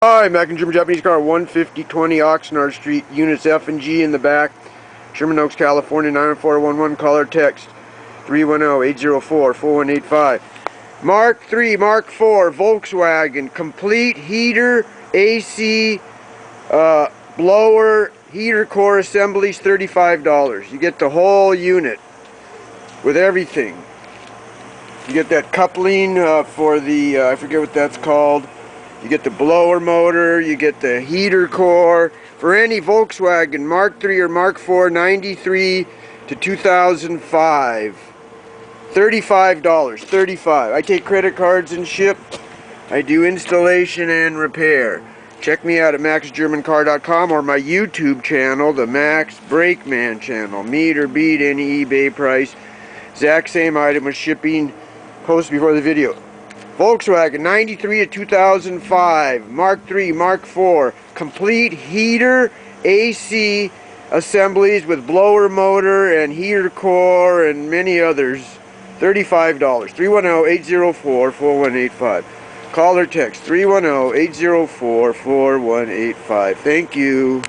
Hi, Mac and German Japanese car, 15020 Oxnard Street, units F and G in the back, Sherman Oaks, California, 91411, call or text 310-804-4185. Mark 3, Mark 4, Volkswagen, complete heater, AC, blower, heater core assemblies, $35. You get the whole unit with everything. You get that coupling for the, I forget what that's called. You get the blower motor, you get the heater core. For any Volkswagen Mark 3 or Mark 4, 93 to 2005. $35, $35. I take credit cards and ship. I do installation and repair. Check me out at maxgermancar.com or my YouTube channel, the Max Brakeman channel. Meet or beat any eBay price. Exact same item with shipping. Post before the video. Volkswagen 93 to 2005, Mark 3, Mark 4, complete heater, AC assemblies with blower motor and heater core and many others. $35. 310-804-4185. Call or text 310-804-4185. Thank you.